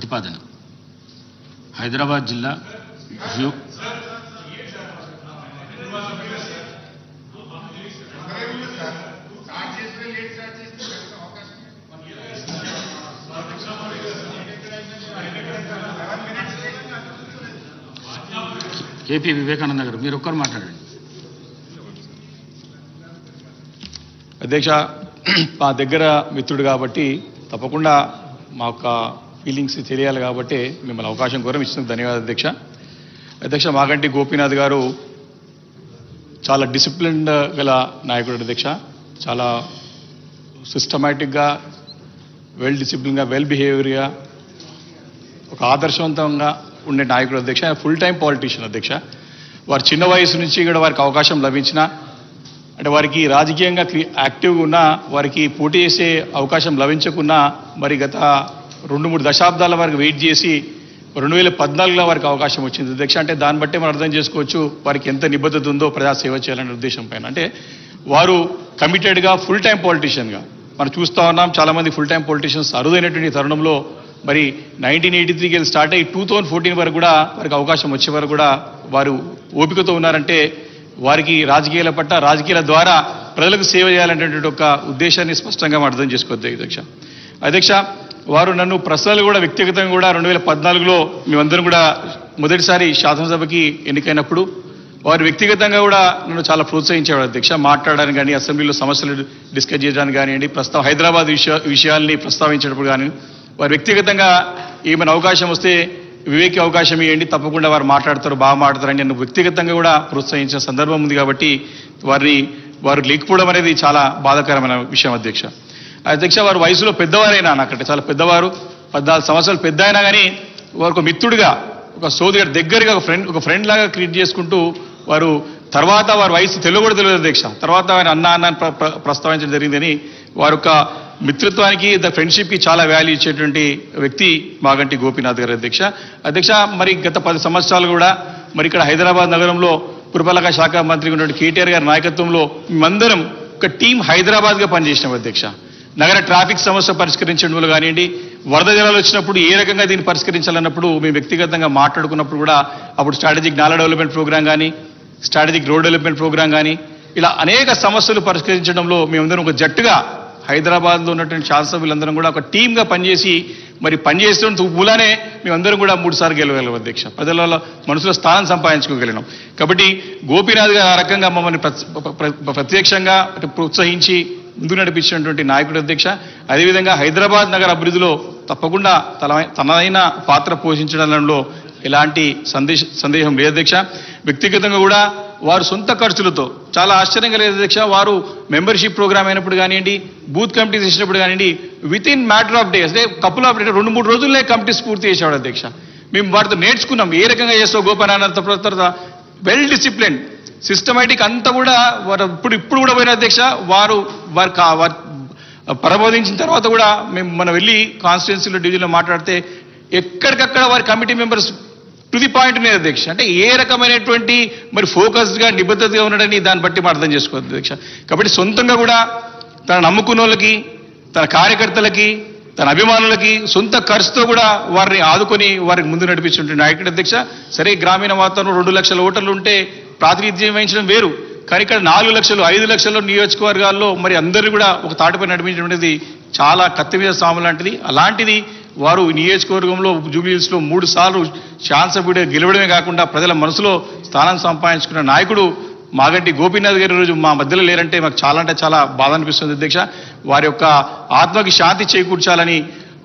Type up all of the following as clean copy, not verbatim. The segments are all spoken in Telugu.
ప్రతిపాదన హైదరాబాద్ జిల్లా కేపీ వివేకానంద గారు మీరు ఒక్కరు మాట్లాడండి. అధ్యక్ష, మా దగ్గర మిత్రుడు కాబట్టి తప్పకుండా మా యొక్క ఫీలింగ్స్ తెలియాలి కాబట్టి మిమ్మల్ని అవకాశం కోరం ఇచ్చినందుకు ధన్యవాదాలు అధ్యక్ష. అధ్యక్ష, మాగంటి గోపీనాథ్ గారు చాలా డిసిప్లిన్డ్ గల నాయకుడు అధ్యక్ష. చాలా సిస్టమేటిక్గా, వెల్ డిసిప్లిన్గా, వెల్ బిహేవియర్గా, ఒక ఆదర్శవంతంగా ఉండే నాయకుడు అధ్యక్ష. ఫుల్ టైం పాలిటీషియన్ అధ్యక్ష. వారు చిన్న వయసు నుంచి కూడా వారికి అవకాశం లభించిన, అంటే వారికి రాజకీయంగా యాక్టివ్గా ఉన్నా, వారికి పోటీ చేసే అవకాశం లభించకున్నా మరి గత 2-3 దశాబ్దాల వరకు వెయిట్ చేసి 2014లో వారికి అవకాశం వచ్చింది అధ్యక్ష. అంటే దాన్ని బట్టే మనం అర్థం చేసుకోవచ్చు వారికి ఎంత నిబద్ధత ఉందో ప్రజాసేవ చేయాలనే ఉద్దేశం పైన. అంటే వారు కమిటెడ్గా ఫుల్ టైం పాలిటీషియన్గా మనం చూస్తూ ఉన్నాం. చాలామంది ఫుల్ టైం పాలిటీషియన్స్ అరుదైనటువంటి తరుణంలో మరి 1983కి వెళ్ళి స్టార్ట్ అయ్యి 2014 వరకు కూడా వారికి అవకాశం వచ్చే వరకు కూడా వారు ఓపికతో ఉన్నారంటే వారికి రాజకీయాల పట్ల, రాజకీయాల ద్వారా ప్రజలకు సేవ చేయాలనేటువంటి ఒక ఉద్దేశాన్ని స్పష్టంగా మనం అర్థం చేసుకోవద్దు అధ్యక్ష. అధ్యక్ష, వారు నన్ను ప్రశ్నలు కూడా వ్యక్తిగతంగా కూడా 2014లో మేమందరం కూడా మొదటిసారి శాసనసభకి ఎన్నికైనప్పుడు వారు వ్యక్తిగతంగా కూడా నన్ను చాలా ప్రోత్సహించేవాడు అధ్యక్ష. మాట్లాడడానికి కానీ, అసెంబ్లీలో సమస్యలు డిస్కస్ చేయడానికి కానివ్వండి, హైదరాబాద్ విషయాల్ని ప్రస్తావించేటప్పుడు కానీ వారు వ్యక్తిగతంగా ఏమైనా అవకాశం వస్తే వివేకి అవకాశం ఇవ్వండి, తప్పకుండా వారు మాట్లాడతారు, బాగా మాట్లాడతారని నన్ను వ్యక్తిగతంగా కూడా ప్రోత్సహించిన సందర్భం ఉంది. కాబట్టి వారు లేకపోవడం అనేది చాలా బాధాకరమైన విషయం అధ్యక్ష. అధ్యక్ష, వారు వయసులో పెద్దవారైనా, నాకంటే చాలా పెద్దవారు, 14 సంవత్సరాలు పెద్ద అయినా కానీ వారు ఒక మిత్రుడిగా, ఒక సోదరుడు దగ్గరగా, ఒక ఫ్రెండ్ లాగా క్రియేట్ చేసుకుంటూ వారు తర్వాత వారి వయసు కూడా తెలియదు అధ్యక్ష. తర్వాత ఆయన అన్న ప్రస్తావించడం జరిగిందని వారి యొక్క మిత్రత్వానికి, ఫ్రెండ్షిప్కి చాలా వాల్యూ ఇచ్చేటువంటి వ్యక్తి మాగంటి గోపీనాథ్ గారు అధ్యక్ష. అధ్యక్ష, మరి గత 10 సంవత్సరాలు కూడా మరి ఇక్కడ హైదరాబాద్ నగరంలో పురపాలక శాఖ మంత్రి ఉన్నటువంటి కేటీఆర్ గారి నాయకత్వంలో మేమందరం ఒక టీం హైదరాబాద్గా పనిచేసినాం అధ్యక్ష. నగర ట్రాఫిక్ సమస్య పరిష్కరించడంలో కానివ్వండి, వరద జలాలు వచ్చినప్పుడు ఏ రకంగా దీన్ని పరిష్కరించాలన్నప్పుడు మేము వ్యక్తిగతంగా మాట్లాడుకున్నప్పుడు కూడా అప్పుడు స్ట్రాటజిక్ నాలా డెవలప్మెంట్ ప్రోగ్రాం కానీ, స్ట్రాటజిక్ రోడ్ డెవలప్మెంట్ ప్రోగ్రాం కానీ, ఇలా అనేక సమస్యలు పరిష్కరించడంలో మేమందరం ఒక జట్టుగా హైదరాబాద్లో ఉన్నటువంటి శాసనసభ్యులందరం కూడా ఒక టీమ్గా పనిచేసి మరి పనిచేస్తున్న మూలానే మేమందరం కూడా 3 సార్లు గెలవగలం అధ్యక్ష. ప్రజల మనసులో స్థానం సంపాదించుకోగలిగినాం. కాబట్టి గోపీనాథ్ గారు ఆ రకంగా మమ్మల్ని ప్రత్యక్షంగా ప్రోత్సహించి ముందు నడిపించినటువంటి నాయకుడు అధ్యక్ష. అదేవిధంగా హైదరాబాద్ నగర అభివృద్ధిలో తప్పకుండా తనదైన పాత్ర పోషించడంలో ఎలాంటి సందేహం లేదు అధ్యక్ష. వ్యక్తిగతంగా కూడా వారు సొంత ఖర్చులతో, చాలా ఆశ్చర్యంగా లేదు అధ్యక్ష, వారు మెంబర్షిప్ ప్రోగ్రామ్ అయినప్పుడు కానివ్వండి, బూత్ కమిటీస్ ఇచ్చినప్పుడు కానివ్వండి, with in matter of days, అంటే కపుల్ ఆఫ్ డేస్, 2-3 రోజుల్లో కమిటీస్ పూర్తి చేసేవాడు అధ్యక్ష. మేము వారితో నేర్చుకున్నాం ఏ రకంగా చేస్తావు గోపనానంద, వెల్ డిసిప్లిన్, సిస్టమేటిక్ అంతా కూడా వారు ఇప్పుడు కూడా పోయిన అధ్యక్ష. వారు ప్రబోధించిన తర్వాత కూడా మనం వెళ్ళి కాన్స్టిట్యున్సీలో డివిజన్లో మాట్లాడితే ఎక్కడికక్కడ వారి committee members to the point మీద అధ్యక్ష. అంటే ఏ రకమైనటువంటి మరి ఫోకస్డ్గా, నిబద్ధతగా ఉన్నాడని దాన్ని బట్టి మనం అర్థం చేసుకోవద్దు అధ్యక్ష. కాబట్టి సొంతంగా కూడా తన నమ్ముకున్న వాళ్ళకి, తన కార్యకర్తలకి, తన అభిమానులకి సొంత ఖర్చుతో కూడా వారిని ఆదుకొని వారికి ముందు నడిపించుంటే నాయకుడు అధ్యక్ష. సరే, గ్రామీణ వాతావరణం 2 లక్షల ఓటర్లు ఉంటే ప్రాతినిధ్యం వహించడం వేరు, కానీ ఇక్కడ 4 లక్షలు 5 లక్షల నియోజకవర్గాల్లో మరి అందరినీ కూడా ఒక తాటిపై నడిపించడం అనేది చాలా కత్తి మీద సాము లాంటిది. అలాంటిది వారు నియోజకవర్గంలో జూబ్లీహిల్స్లో 3 సార్లు శాసనసభ్యుడిగా గెలవడమే కాకుండా ప్రజల మనసులో స్థానం సంపాదించుకున్న నాయకుడు మాగంటి గోపీనాథ్ గారి రోజు మా మధ్యలో లేరంటే మాకు చాలా అంటే చాలా బాధ అనిపిస్తుంది అధ్యక్ష. వారి యొక్క ఆత్మకి శాంతి చేకూర్చాలని,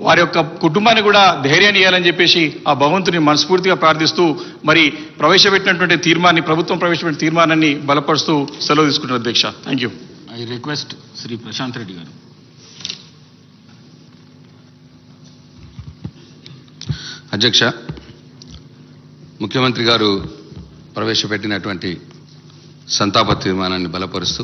వారి యొక్క కుటుంబాన్ని కూడా ధైర్యాన్ని ఇవ్వాలని చెప్పేసి ఆ భగవంతుని మనస్ఫూర్తిగా ప్రార్థిస్తూ మరి ప్రవేశపెట్టినటువంటి తీర్మానాన్ని, ప్రభుత్వం ప్రవేశపెట్టిన తీర్మానాన్ని బలపరుస్తూ సెలవు తీసుకుంటున్నారు అధ్యక్ష. Thank you. I request Shri Prashant Reddy గారు. అధ్యక్ష, ముఖ్యమంత్రి గారు ప్రవేశపెట్టినటువంటి సంతాప తీర్మానాన్ని బలపరుస్తూ